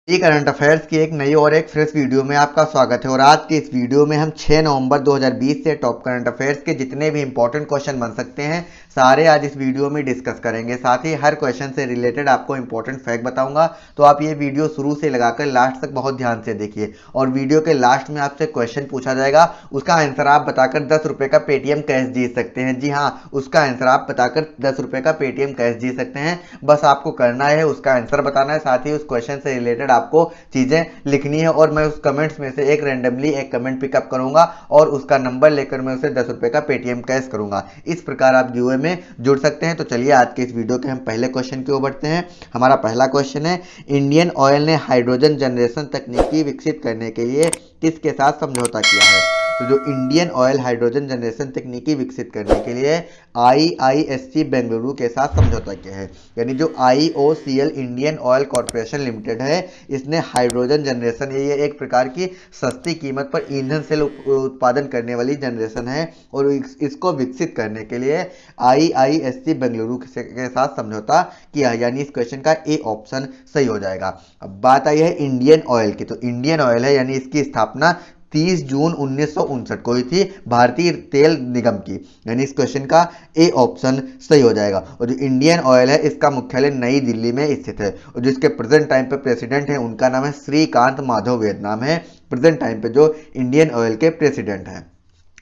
ये current affairs की एक नई और एक फ्रेश वीडियो में आपका स्वागत है। और आज के इस वीडियो में हम 6 नवंबर 2020 से टॉप करंट अफेयर्स के जितने भी इंपॉर्टेंट क्वेश्चन बन सकते हैं सारे आज इस वीडियो में डिस्कस करेंगे। साथ ही हर क्वेश्चन से रिलेटेड आपको इंपॉर्टेंट फैक्ट बताऊंगा, तो आप ये वीडियो शुरू से लगाकर लास्ट तक बहुत ध्यान से देखिए। और वीडियो के लास्ट में आपसे क्वेश्चन पूछा जाएगा, उसका आंसर आप बताकर 10 रुपए का पेटीएम कैश जीत सकते हैं। जी हाँ, उसका आंसर आप बताकर 10 रुपए का पेटीएम कैश जीत सकते हैं। बस आपको करना है उसका आंसर बताना है, साथ ही उस क्वेश्चन से रिलेटेड आपको चीजें लिखनी है। और मैं उस कमेंट्स में से एक रैंडमली एक कमेंट पिकअप करूंगा और उसका नंबर लेकर मैं उसे 10 रुपए का पेटीएम कैश करूंगा। इस प्रकार आप गिव में जुड़ सकते हैं। तो चलिए आज के इस वीडियो के हम पहले क्वेश्चन की ओर बढ़ते हैं। हमारा पहला क्वेश्चन है, इंडियन ऑयल ने हाइड्रोजन जनरेशन तकनीकी विकसित करने के लिए किसके साथ समझौता किया है? तो जो इंडियन ऑयल हाइड्रोजन जनरेशन तकनीकी विकसित करने के लिए आईआईएससी बेंगलुरु के साथ समझौता किया है। यानी जो IOCL Indian oil corporation limited है, इसने हाइड्रोजन जनरेशन, ये एक प्रकार की सस्ती कीमत पर ईंधन सेल उत्पादन करने वाली जनरेशन है, और इसको विकसित करने के लिए आईआईएससी बेंगलुरु के साथ समझौता किया है। यानी इस क्वेश्चन का ए ऑप्शन सही हो जाएगा। अब बात आई है इंडियन ऑयल की। तो इंडियन ऑयल है, यानी इसकी स्थापना 30 जून 1959 को हुई थी भारतीय तेल निगम की। यानी इस क्वेश्चन का ए ऑप्शन सही हो जाएगा। और जो इंडियन ऑयल है, इसका मुख्यालय नई दिल्ली में स्थित है, और जिसके प्रेजेंट टाइम पे प्रेसिडेंट है उनका नाम है श्रीकांत माधव वेद नाम है प्रेजेंट टाइम पे जो इंडियन ऑयल के प्रेसिडेंट हैं।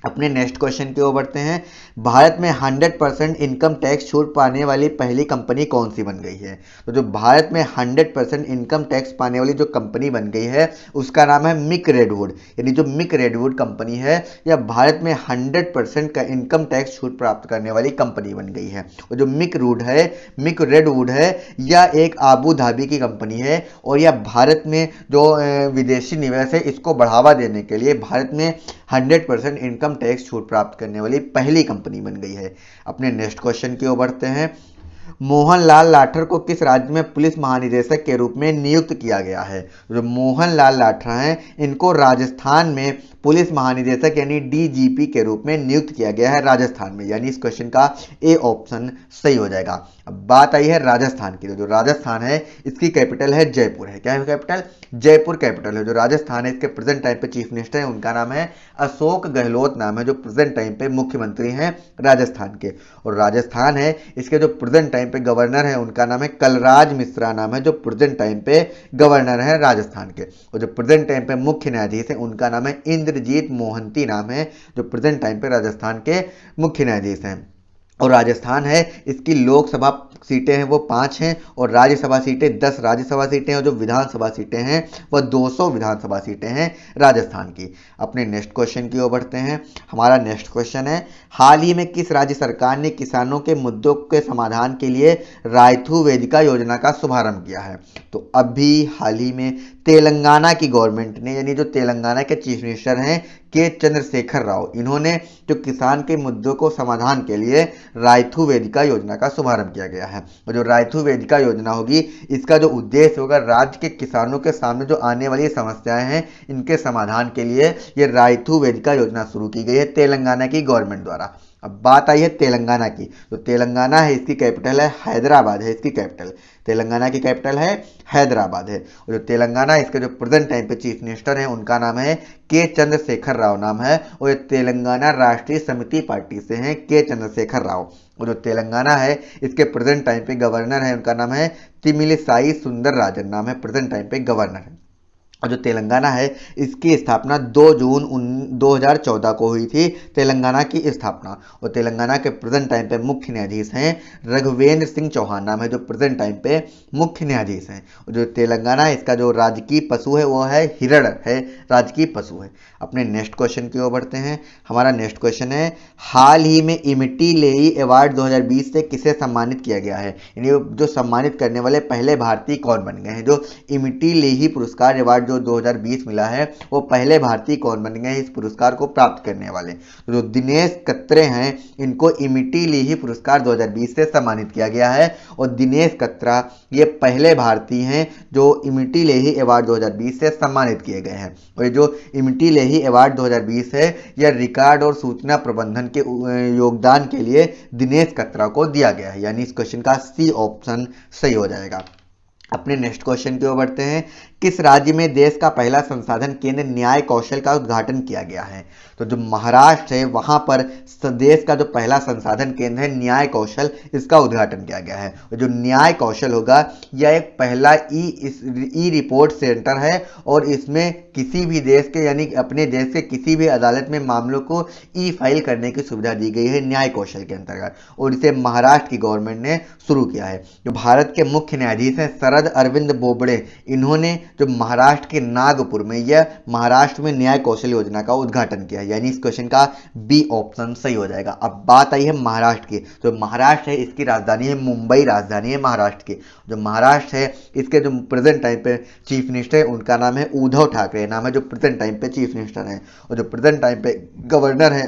अपने नेक्स्ट क्वेश्चन की ओर बढ़ते हैं। भारत में 100% इनकम टैक्स छूट पाने वाली पहली कंपनी कौन सी बन गई है? तो जो भारत में 100% इनकम टैक्स पाने वाली जो कंपनी बन गई है उसका नाम है मिक रेडवुड। यानी जो मिक रेडवुड कंपनी है, यह भारत में 100% का इनकम टैक्स छूट प्राप्त करने वाली कंपनी बन गई है। और जो मिक रेडवुड है, यह एक आबू धाबी की कंपनी है, और यह भारत में जो विदेशी निवेश है इसको बढ़ावा देने के लिए भारत में 100% इनकम टैक्स छूट प्राप्त करने वाली पहली कंपनी बन गई है। अपने नेक्स्ट क्वेश्चन की ओर बढ़ते हैं। मोहनलाल लाठर को किस राज्य में पुलिस महानिदेशक के रूप में नियुक्त किया गया है? जो मोहनलाल लाठर हैं, इनको राजस्थान में पुलिस महानिदेशक यानी डीजीपी के रूप में नियुक्त किया गया है राजस्थान में। यानी इस क्वेश्चन का ए ऑप्शन सही हो जाएगा। अब बात आई है राजस्थान की। तो जो राजस्थान है, इसकी कैपिटल है जयपुर है। क्या है कैपिटल? जयपुर कैपिटल है। जो राजस्थान है, इसके प्रेजेंट टाइम पे चीफ मिनिस्टर है, उनका नाम है अशोक गहलोत नाम है, जो प्रेजेंट टाइम पे मुख्यमंत्री हैं राजस्थान के। और राजस्थान है, इसके जो प्रेजेंट टाइम पे गवर्नर है उनका नाम है कलराज मिश्रा नाम है, जो प्रेजेंट टाइम पे गवर्नर है राजस्थान के। और जो प्रेजेंट टाइम पे मुख्य न्यायाधीश है उनका नाम है इंद्रजीत मोहंती नाम है, जो प्रेजेंट टाइम पे राजस्थान के मुख्य न्यायाधीश हैं। और राजस्थान है, इसकी लोकसभा सीटें हैं वो 5 हैं, और राज्यसभा सीटें 10 राज्यसभा सीटें हैं, और जो विधानसभा सीटें हैं वह 200 विधानसभा सीटें हैं राजस्थान की। अपने नेक्स्ट क्वेश्चन की ओर बढ़ते हैं। हमारा नेक्स्ट क्वेश्चन है, हाल ही में किस राज्य सरकार ने किसानों के मुद्दों के समाधान के लिए रायथू वेदिका योजना का शुभारंभ किया है? तो अभी हाल ही में तेलंगाना की गवर्नमेंट ने, यानी जो तेलंगाना के चीफ मिनिस्टर हैं के चंद्रशेखर राव, इन्होंने जो किसान के मुद्दों को समाधान के लिए रायथू वेदिका योजना का शुभारंभ किया गया है। और जो रायथू वेदिका योजना होगी, इसका जो उद्देश्य होगा, राज्य के किसानों के सामने जो आने वाली समस्याएं हैं इनके समाधान के लिए ये रायथू वेदिका योजना शुरू की गई है तेलंगाना की गवर्नमेंट द्वारा। अब बात आई है तेलंगाना की। तो तेलंगाना है, इसकी कैपिटल है हैदराबाद है। इसकी कैपिटल, तेलंगाना की कैपिटल है हैदराबाद है। और जो तेलंगाना, इसके जो प्रेजेंट टाइम पे चीफ मिनिस्टर हैं उनका नाम है के चंद्रशेखर राव नाम है, और ये तेलंगाना राष्ट्रीय समिति पार्टी से हैं के चंद्रशेखर राव। और जो तेलंगाना है, इसके प्रेजेंट टाइम पे गवर्नर है, उनका नाम है तिमिलिसाई सुंदर राजन नाम है, प्रेजेंट टाइम पे गवर्नर है। और जो तेलंगाना है, इसकी स्थापना 2 जून 2014 को हुई थी, तेलंगाना की स्थापना। और तेलंगाना के प्रेजेंट टाइम पे मुख्य न्यायाधीश हैं रघुवेंद्र सिंह चौहान नाम है, जो प्रेजेंट टाइम पे मुख्य न्यायाधीश हैं। और जो तेलंगाना है, इसका जो राजकीय पशु है वो है हिरण है, राजकीय पशु है। अपने नेक्स्ट क्वेश्चन की ओर बढ़ते हैं। हमारा नेक्स्ट क्वेश्चन है, हाल ही में इमिटी लेई अवार्ड 2020 से किसे सम्मानित किया गया है? यानी जो सम्मानित करने वाले पहले भारतीय कौन बन गए हैं? जो इमिटी लेही पुरस्कार अवार्ड जो 2020 मिला है, वो पहले भारतीय कौन बन गए इस पुरस्कार को प्राप्त करने वाले? तो जो दिनेश कत्रे हैं, इनको इमिटी लेही पुरस्कार 2020 से सम्मानित किया गया है। और दिनेश कत्रा ये पहले भारतीय हैं जो इमिटी लेही अवार्ड 2020 से सम्मानित किए गए हैं। और ये जो इमिटी लेही अवार्ड 2020 है, यह रिकॉर्ड और सूचना प्रबंधन के योगदान के लिए दिनेश कत्रा को दिया गया है। यानी इस क्वेश्चन का सी ऑप्शन सही हो जाएगा। अपने नेक्स्ट क्वेश्चन की ओर बढ़ते हैं। किस राज्य में देश का पहला संसाधन केंद्र न्याय कौशल का उद्घाटन किया गया है? तो जो महाराष्ट्र है वहां पर देश का जो पहला संसाधन केंद्र है न्याय कौशल, इसका उद्घाटन किया गया है। और जो न्याय कौशल होगा यह एक पहला ई रिपोर्ट सेंटर है और इसमें किसी भी देश के यानी अपने देश के किसी भी अदालत में मामलों को ई फाइल करने की सुविधा दी गई है न्याय कौशल के अंतर्गत, और इसे महाराष्ट्र की गवर्नमेंट ने शुरू किया है। जो भारत के मुख्य न्यायाधीश हैं शरद अरविंद बोबड़े, इन्होंने जो महाराष्ट्र के नागपुर में यह महाराष्ट्र में न्याय कौशल योजना का उद्घाटन किया है, यानी इस क्वेश्चन का बी ऑप्शन सही हो जाएगा। अब बात आई है महाराष्ट्र की, तो महाराष्ट्र है इसकी राजधानी है मुंबई, राजधानी है महाराष्ट्र की। जो महाराष्ट्र है इसके जो प्रेजेंट टाइम पे चीफ मिनिस्टर है उनका नाम है उद्धव ठाकरे नाम है, जो प्रेजेंट टाइम पे चीफ मिनिस्टर है। और जो प्रेजेंट टाइम पे गवर्नर है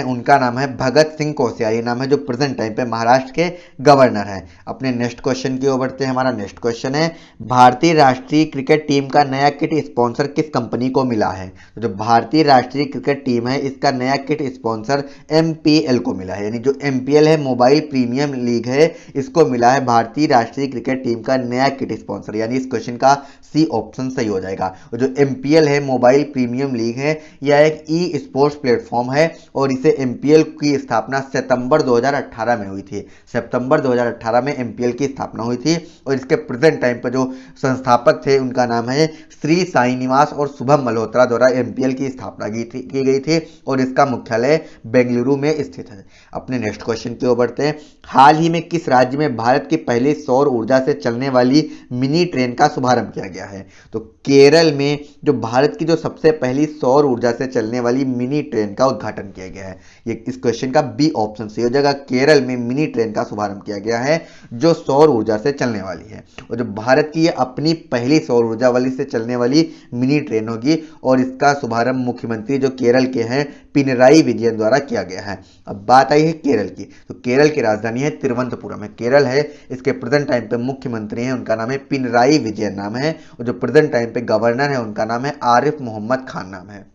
उनका नाम है भगत सिंह कोश्यारी नाम है, जो प्रेजेंट टाइम पे महाराष्ट्र के गवर्नर हैं। अपने नेक्स्ट क्वेश्चन की ओर बढ़ते हैं। हमारा नेक्स्ट क्वेश्चन है भारतीय राष्ट्रीय क्रिकेट टीम का नया किट स्पॉन्सर किस कंपनी को मिला है? तो जो भारतीय राष्ट्रीय क्रिकेट टीम है इसका नया किट स्पॉन्सर MPL को मिला है, यानी जो MPL है मोबाइल प्रीमियम लीग है, इसको मिला है भारतीय राष्ट्रीय क्रिकेट टीम का नया किट स्पॉन्सर, यानी इस क्वेश्चन का सी ऑप्शन सही हो जाएगा। और जो MPL है मोबाइल प्रीमियम लीग है यह एक ई स्पोर्ट्स प्लेटफॉर्म है और इसे MPL की स्थापना सितंबर 2018 में हुई थी। सितंबर 2018 में MPL की स्थापना हुई थी और इसके प्रेजेंट टाइम पर जो संस्थापक थे उनका नाम है श्री साई निवास और शुभम मल्होत्रा द्वारा MPL की स्थापना की गई थी और इसका मुख्यालय बेंगलुरु में स्थित है। अपने नेक्स्ट क्वेश्चन की ओर बढ़ते हैं। हाल ही में किस राज्य में भारत की पहली सौर ऊर्जा से चलने वाली मिनी ट्रेन का शुभारंभ किया गया है? तो केरल में जो भारत की जो सबसे पहली सौर ऊर्जा से चलने वाली मिनी ट्रेन का उद्घाटन किया गया है, ये इस क्वेश्चन का बी ऑप्शन सही हो जाएगा। केरल में मिनी ट्रेन का शुभारंभ किया गया है जो सौर ऊर्जा से चलने वाली है और जो भारत की ये अपनी पहली सौर ऊर्जा वाली से चलने वाली मिनी ट्रेन होगी और इसका शुभारंभ मुख्यमंत्री जो केरल के हैं पिनराई विजयन द्वारा किया गया है। अब बात आई है केरल की, तो केरल की राजधानी है तिरुवनंतपुरम है। केरल है इसके प्रेजेंट टाइम पे मुख्यमंत्री हैं उनका नाम है पिनराई विजयन नाम है और जो प्रेजेंट टाइम पे गवर्नर है उनका नाम है आरिफ मोहम्मद खान नाम है।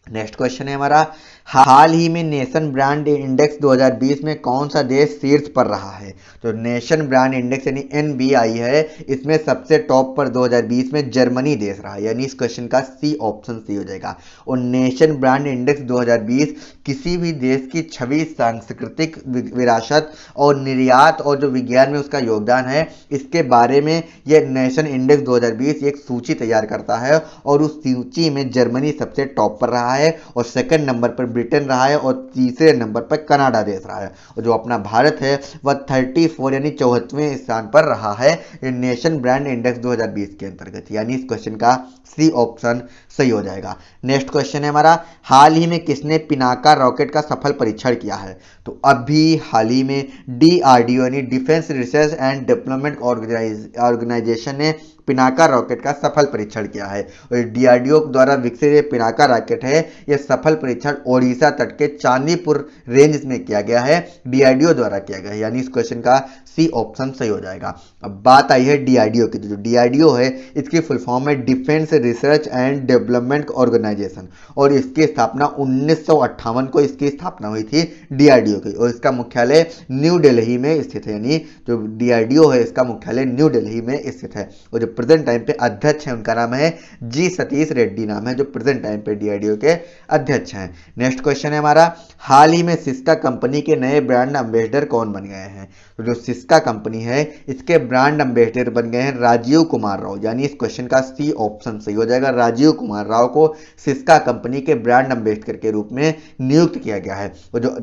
नेक्स्ट क्वेश्चन है हमारा, हाल ही में नेशन ब्रांड इंडेक्स 2020 में कौन सा देश शीर्ष पर रहा है? तो नेशन ब्रांड इंडेक्स यानी NBI है, इसमें सबसे टॉप पर 2020 में जर्मनी देश रहा, यानी इस क्वेश्चन का सी ऑप्शन सही हो जाएगा। और नेशन ब्रांड इंडेक्स 2020 किसी भी देश की छवि, सांस्कृतिक विरासत और निर्यात और जो विज्ञान में उसका योगदान है इसके बारे में यह नेशन इंडेक्स 2020 एक सूची तैयार करता है और उस सूची में जर्मनी सबसे टॉप पर रहा है और सेकंड नंबर पर ब्रिटेन रहा है और तीसरे नंबर पर कनाडा देश रहा है और जो अपना भारत है वह 34 यानी 64वें स्थान पर रहा है नेशन ब्रांड इंडेक्स 2020 के अंतर्गत, यानी इस क्वेश्चन का सी ऑप्शन सही हो जाएगा। नेक्स्ट क्वेश्चन है हमारा, हाल ही में किसने पिनाका रॉकेट का सफल परीक्षण किया है? तो अभी हाल ही में DRDO यानी defence research and development organisation ने पिनाका रॉकेट का सफल परीक्षण किया है और DRDO द्वारा विकसित ये पिनाका रॉकेट है यह सफल परीक्षण ओडिशा तट के चांदीपुर रेंज में किया गया है, DRDO द्वारा किया गया है, यानी इस क्वेश्चन का सी ऑप्शन सही हो जाएगा। अब बात आई है DRDO की, तो जो DRDO है इसकी फुल फॉर्म है defence research and development organisation और इसकी स्थापना 1958 को इसकी स्थापना हुई थी DRDO की और इसका मुख्यालय न्यू दिल्ली में स्थित है, यानी जो DRDO है इसका मुख्यालय न्यू दिल्ली में स्थित है और जो प्रेजेंट टाइम पे अध्यक्ष है उनका नाम है जी सतीश रेड्डी नाम है, जो प्रेजेंट टाइम पे DRDO के अध्यक्ष हैं। नेक्स्ट क्वेश्चन है हमारा, हाल ही में सिस्का कंपनी के नए ब्रांड एम्बेसडर कौन बन गए हैं? तो जो सिस्का कंपनी है इसके ब्रांड एम्बेसडर बन गए हैं राजीव कुमार राव, यानी इस क्वेश्चन का सी ऑप्शन सही हो जाएगा। राजीव कुमार राव को सिस्का कंपनी के ब्रांड एम्बेसडर के रूप में नियुक्त किया गया है और जो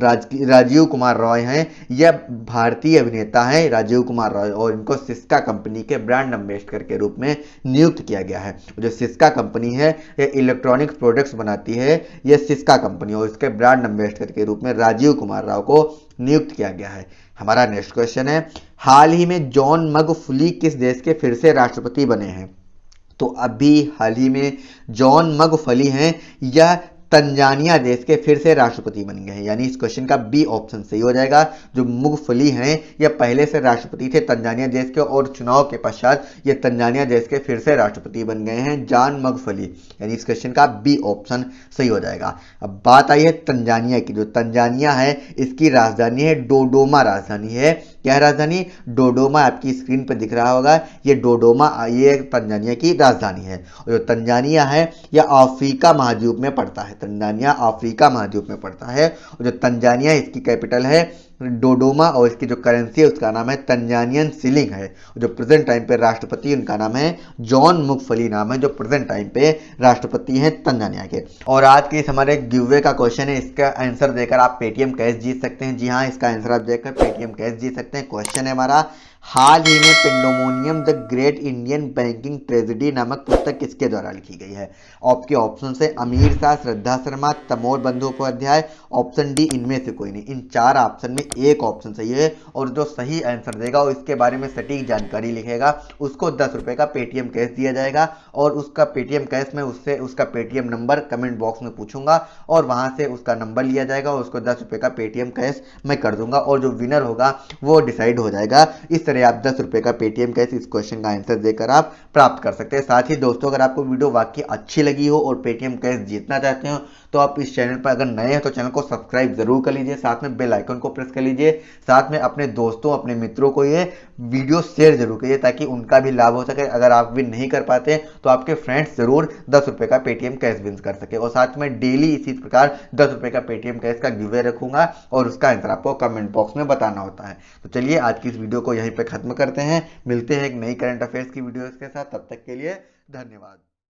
राजीव कुमार रॉय हैं यह भारतीय अभिनेता हैं राजीव कुमार रॉय और इनको सिस्का कंपनी के ब्रांड एम्बेसडर के रूप में नियुक्त किया गया है। जो सिस्का कंपनी है यह इलेक्ट्रॉनिक्स प्रोडक्ट्स बनाती है, यह सिस्का कंपनी और इसके ब्रांड एम्बेसडर के रूप में राजीव कुमार राव को नियुक्त किया गया है। हमारा नेक्स्ट क्वेश्चन है, हाल ही में जॉन मगफुली किस देश के फिर से राष्ट्रपति बने हैं? तो अभी हाल ही में जॉन मगफुली हैं यह तंजानिया देश के फिर से राष्ट्रपति बन गए हैं, यानी इस क्वेश्चन का बी ऑप्शन सही हो जाएगा। जो मगफुली हैं यह पहले से राष्ट्रपति थे तंजानिया देश के और चुनाव के पश्चात ये तंजानिया देश के फिर से राष्ट्रपति बन गए हैं जॉन मगफुली, यानी इस क्वेश्चन का बी ऑप्शन सही हो जाएगा। अब बात आई है तंजानिया की, जो तंजानिया है इसकी राजधानी है डोडोमा राजधानी है क्या है राजधानी? डोडोमा आपकी स्क्रीन पर दिख रहा होगा। ये डोडोमा ये तंजानिया की राजधानी है। और जो तंजानिया है यह अफ्रीका महाद्वीप में पड़ता है। तंजानिया अफ्रीका महाद्वीप में पड़ता है। और जो तंजानिया इसकी कैपिटल है डोडोमा और इसकी जो करेंसी है उसका नाम है तंजानियन सिलिंग है। जो प्रेजेंट टाइम पे राष्ट्रपति उनका नाम है जॉन मुगफली नाम है, जो प्रेजेंट टाइम पे राष्ट्रपति हैं तंजानिया के। और आज के इस हमारे गिववे का क्वेश्चन है, इसका आंसर देकर आप पेटीएम कैश जीत सकते हैं। जी हाँ, इसका आंसर आप देकर पेटीएम कैश जीत सकते हैं। क्वेश्चन है हमारा, हाल ही में pandemonium the great Indian banking tragedy नामक पुस्तक किसके द्वारा लिखी गई है? आपके ऑप्शन है अमीर शाह, श्रद्धा शर्मा, तमोर बंदोपाध्याय, ऑप्शन डी इनमें से कोई नहीं। इन चार ऑप्शन में एक ऑप्शन सही है और जो सही आंसर देगा और इसके बारे में सटीक जानकारी लिखेगा उसको 10 रुपए का पेटीएम कैश दिया जाएगा। और उसका पेटीएम कैश में उससे उसका पेटीएम नंबर कमेंट बॉक्स में पूछूंगा और वहां से उसका नंबर लिया जाएगा और उसको 10 रुपए का पेटीएम कैश मैं कर दूंगा और जो विनर होगा वो डिसाइड हो जाएगा। इस तरह आप 10 रुपए का पेटीएम कैश इस क्वेश्चन का आंसर देकर आप प्राप्त कर सकते हैं। साथ ही दोस्तों, अगर आपको वीडियो वाकई अच्छी लगी हो और पेटीएम कैश जीतना चाहते हो तो आप इस चैनल पर अगर नए हैं तो चैनल को सब्सक्राइब जरूर कर लीजिए, साथ में बेल आइकन को प्रेस कर लीजिए, साथ में अपने दोस्तों अपने मित्रों को ये वीडियो शेयर जरूर करिए ताकि उनका भी लाभ हो सके। अगर आप विन नहीं कर पाते तो आपके फ्रेंड्स जरूर 10 रुपए का पेटीएम कैश विन कर सके। और साथ में डेली इसी प्रकार 10 रुपए का पेटीएम कैश का गिवे रखूंगा और उसका आंसर आपको कमेंट बॉक्स में बताना होता है। तो चलिए आज की इस वीडियो को यहीं पर खत्म करते हैं। मिलते हैं एक नई करंट अफेयर्स की वीडियो के साथ, तब तक के लिए धन्यवाद।